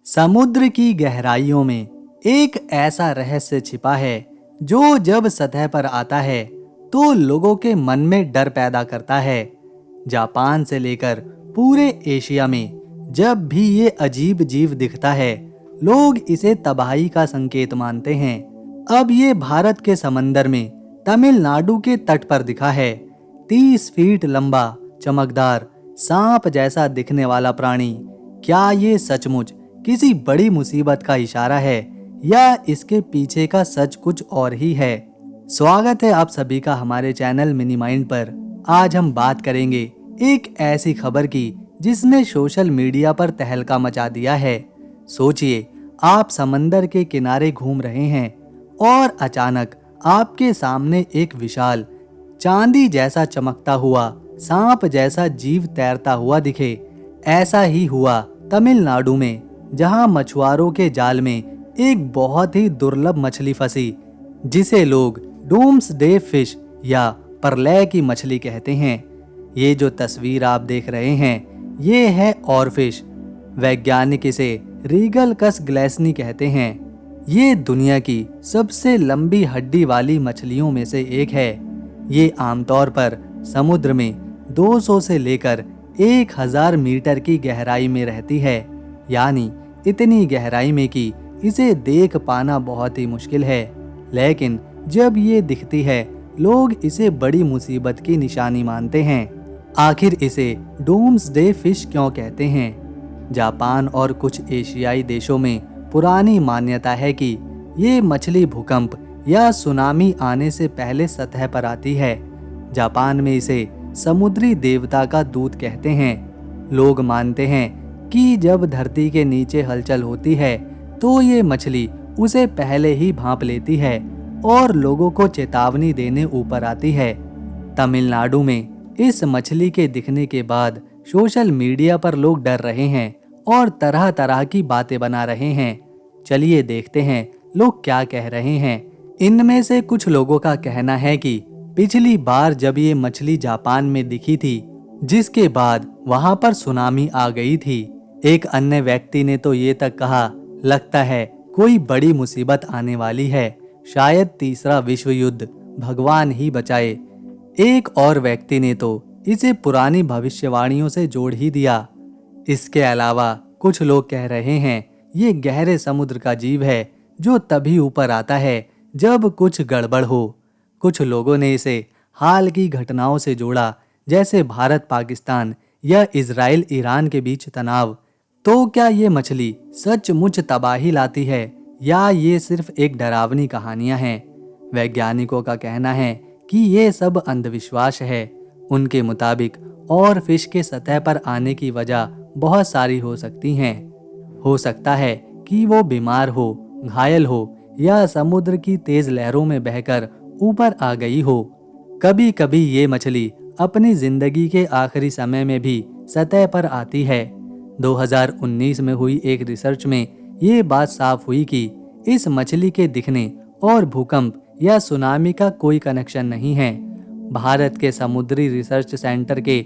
समुद्र की गहराइयों में एक ऐसा रहस्य छिपा है जो जब सतह पर आता है तो लोगों के मन में डर पैदा करता है। जापान से लेकर पूरे एशिया में जब भी ये अजीब जीव दिखता है, लोग इसे तबाही का संकेत मानते हैं। अब ये भारत के समंदर में तमिलनाडु के तट पर दिखा है। 30 फीट लंबा, चमकदार, सांप जैसा दिखने वाला प्राणी। क्या ये सचमुच किसी बड़ी मुसीबत का इशारा है या इसके पीछे का सच कुछ और ही है? स्वागत है आप सभी का हमारे चैनल मिनी माइंड पर। आज हम बात करेंगे एक ऐसी खबर की जिसने सोशल मीडिया पर तहलका मचा दिया है। सोचिए, आप समंदर के किनारे घूम रहे हैं और अचानक आपके सामने एक विशाल, चांदी जैसा चमकता हुआ, सांप जैसा जीव तैरता हुआ दिखे। ऐसा ही हुआ तमिलनाडु में, जहां मछुआरों के जाल में एक बहुत ही दुर्लभ मछली फंसी, जिसे लोग डूम्सडे फिश या प्रलय की मछली कहते हैं। ये जो तस्वीर आप देख रहे हैं, ये है ऑरफिश। वैज्ञानिक इसे रीगलकस ग्लैसनी कहते हैं। ये दुनिया की सबसे लंबी हड्डी वाली मछलियों में से एक है। ये आमतौर पर समुद्र में 200 से लेकर 1000 मीटर की गहराई में रहती है, यानी इतनी गहराई में कि इसे देख पाना बहुत ही मुश्किल है। लेकिन जब ये दिखती है, लोग इसे बड़ी मुसीबत की निशानी मानते हैं। आखिर इसे डूम्सडे फिश क्यों कहते हैं? जापान और कुछ एशियाई देशों में पुरानी मान्यता है कि ये मछली भूकंप या सुनामी आने से पहले सतह पर आती है। जापान में इसे समुद्री देवता का दूत कहते हैं। लोग मानते हैं कि जब धरती के नीचे हलचल होती है तो ये मछली उसे पहले ही भांप लेती है और लोगों को चेतावनी देने ऊपर आती है। तमिलनाडु में इस मछली के दिखने के बाद सोशल मीडिया पर लोग डर रहे हैं और तरह तरह की बातें बना रहे हैं। चलिए देखते हैं लोग क्या कह रहे हैं। इनमें से कुछ लोगों का कहना है कि पिछली बार जब ये मछली जापान में दिखी थी, जिसके बाद वहां पर सुनामी आ गई थी। एक अन्य व्यक्ति ने तो ये तक कहा, लगता है कोई बड़ी मुसीबत आने वाली है, शायद तीसरा विश्व युद्ध, भगवान ही बचाए। एक और व्यक्ति ने तो इसे पुरानी भविष्यवाणियों से जोड़ ही दिया। इसके अलावा कुछ लोग कह रहे हैं ये गहरे समुद्र का जीव है जो तभी ऊपर आता है जब कुछ गड़बड़ हो। कुछ लोगों ने इसे हाल की घटनाओं से जोड़ा, जैसे भारत पाकिस्तान या इजराइल ईरान के बीच तनाव। तो क्या ये मछली सचमुच तबाही लाती है या ये सिर्फ एक डरावनी कहानियां हैं? वैज्ञानिकों का कहना है कि ये सब अंधविश्वास है। उनके मुताबिक और फिश के सतह पर आने की वजह बहुत सारी हो सकती हैं। हो सकता है कि वो बीमार हो, घायल हो या समुद्र की तेज लहरों में बहकर ऊपर आ गई हो। कभी कभी ये मछली अपनी जिंदगी के आखिरी समय में भी सतह पर आती है। 2019 में हुई एक रिसर्च में ये बात साफ हुई कि इस मछली के दिखने और भूकंप या सुनामी का कोई कनेक्शन नहीं है। भारत के समुद्री रिसर्च सेंटर के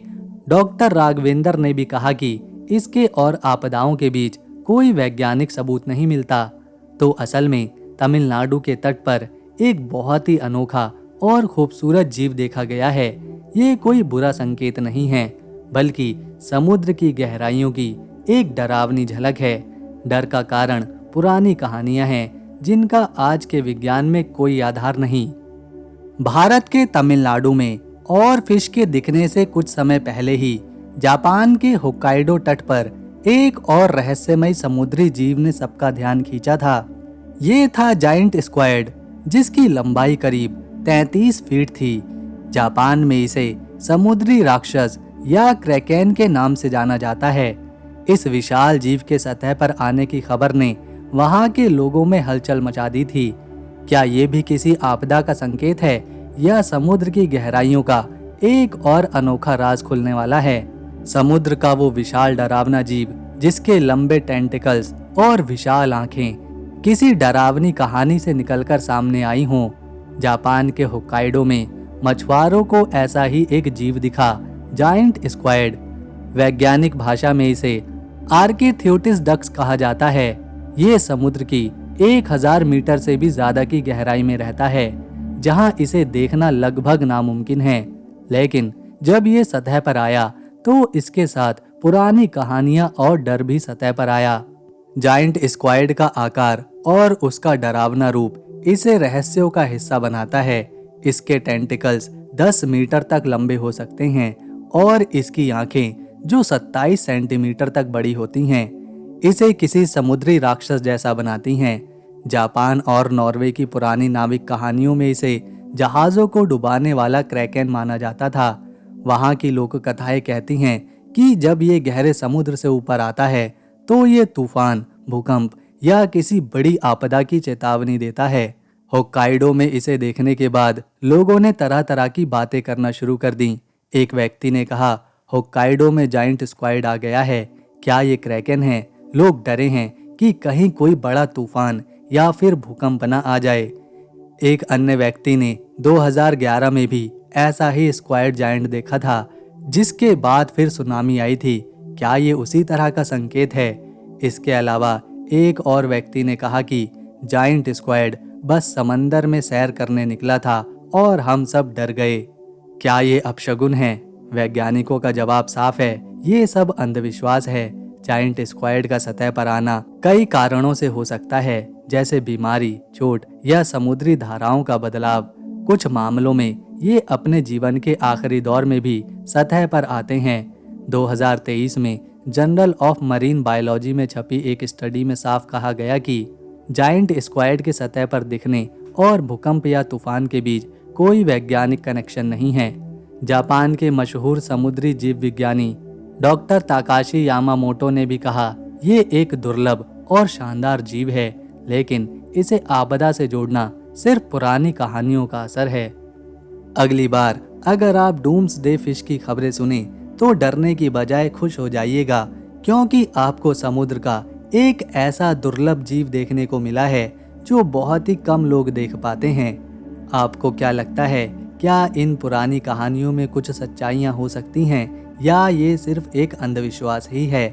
डॉक्टर राघवेंद्र ने भी कहा कि इसके और आपदाओं के बीच कोई वैज्ञानिक सबूत नहीं मिलता। तो असल में तमिलनाडु के तट पर एक बहुत ही अनोखा और खूबसूरत जीव देखा गया है। ये कोई बुरा संकेत नहीं है, बल्कि समुद्र की गहराइयों की एक डरावनी झलक है। डर का कारण पुरानी कहानियां हैं जिनका आज के विज्ञान में कोई आधार नहीं। भारत के तमिलनाडु में और फिश के दिखने से कुछ समय पहले ही जापान के होक्काइडो तट पर एक और रहस्यमय समुद्री जीव ने सबका ध्यान खींचा था। ये था जायंट स्क्विड, जिसकी लंबाई करीब 33 फीट थी। जापान में इसे समुद्री राक्षस या क्रैकेन के नाम से जाना जाता है। इस विशाल जीव के सतह पर आने की खबर ने वहां के लोगों में हलचल मचा दी थी। क्या ये भी किसी आपदा का संकेत है या समुद्र की गहराइयों का एक और अनोखा राज खुलने वाला है? समुद्र का वो विशाल डरावना जीव जिसके लंबे टेंटिकल्स और विशाल आंखें किसी डरावनी कहानी से निकलकर सामने आई हों। जापान के होक्काइडो में मछुआरों को ऐसा ही एक जीव दिखा, जायंट स्क्विड। वैज्ञानिक भाषा में इसे आर्कीथ्योटिस डक्स कहा जाता है। ये समुद्र की 1000 मीटर से भी ज्यादा की गहराई में रहता है, जहां इसे देखना लगभग नामुमकिन है। लेकिन जब ये सतह पर आया तो इसके साथ पुरानी कहानियां और डर भी सतह पर आया। जायंट स्क्वाइड का आकार और उसका डरावना रूप इसे रहस्यों का हिस्सा बनाता है। इसके टेंटिकल्स 10 मीटर तक लंबे हो सकते हैं और इसकी आंखें जो 27 सेंटीमीटर तक बड़ी होती हैं, इसे किसी समुद्री राक्षस जैसा बनाती हैं। जापान और नॉर्वे की पुरानी नाविक कहानियों में इसे जहाज़ों को डुबाने वाला क्रैकेन माना जाता था। वहाँ की लोक कथाएं कहती हैं कि जब ये गहरे समुद्र से ऊपर आता है तो ये तूफान, भूकंप या किसी बड़ी आपदा की चेतावनी देता है। होक्काइडो में इसे देखने के बाद लोगों ने तरह तरह की बातें करना शुरू कर दी। एक व्यक्ति ने कहा, होक्काइडो में जायंट स्क्वाइड आ गया है, क्या ये क्रैकेन है? लोग डरे हैं कि कहीं कोई बड़ा तूफान या फिर भूकंप न आ जाए। एक अन्य व्यक्ति ने 2011 में भी ऐसा ही स्क्वाइड जायंट देखा था, जिसके बाद फिर सुनामी आई थी। क्या ये उसी तरह का संकेत है? इसके अलावा एक और व्यक्ति ने कहा कि जायंट स्क्वाइड बस समंदर में सैर करने निकला था और हम सब डर गए। क्या ये अपशगुन है? वैज्ञानिकों का जवाब साफ है, ये सब अंधविश्वास है। जायंट स्क्वाइड का सतह पर आना कई कारणों से हो सकता है, जैसे बीमारी, चोट या समुद्री धाराओं का बदलाव। कुछ मामलों में ये अपने जीवन के आखिरी दौर में भी सतह पर आते हैं। 2023 में जर्नल ऑफ मरीन बायोलॉजी में छपी एक स्टडी में साफ कहा गया कि जायंट स्क्वाइड के सतह पर दिखने और भूकंप या तूफान के बीच कोई वैज्ञानिक कनेक्शन नहीं है। जापान के मशहूर समुद्री जीव विज्ञानी डॉक्टर ताकाशी यामामोटो ने भी कहा, ये एक दुर्लभ और शानदार जीव है, लेकिन इसे आपदा से जोड़ना सिर्फ पुरानी कहानियों का असर है। अगली बार अगर आप डूम्सडे फिश की खबरें सुने तो डरने की बजाय खुश हो जाइएगा, क्योंकि आपको समुद्र का एक ऐसा दुर्लभ जीव देखने को मिला है जो बहुत ही कम लोग देख पाते हैं। आपको क्या लगता है, क्या इन पुरानी कहानियों में कुछ सच्चाइयाँ हो सकती हैं या ये सिर्फ एक अंधविश्वास ही है?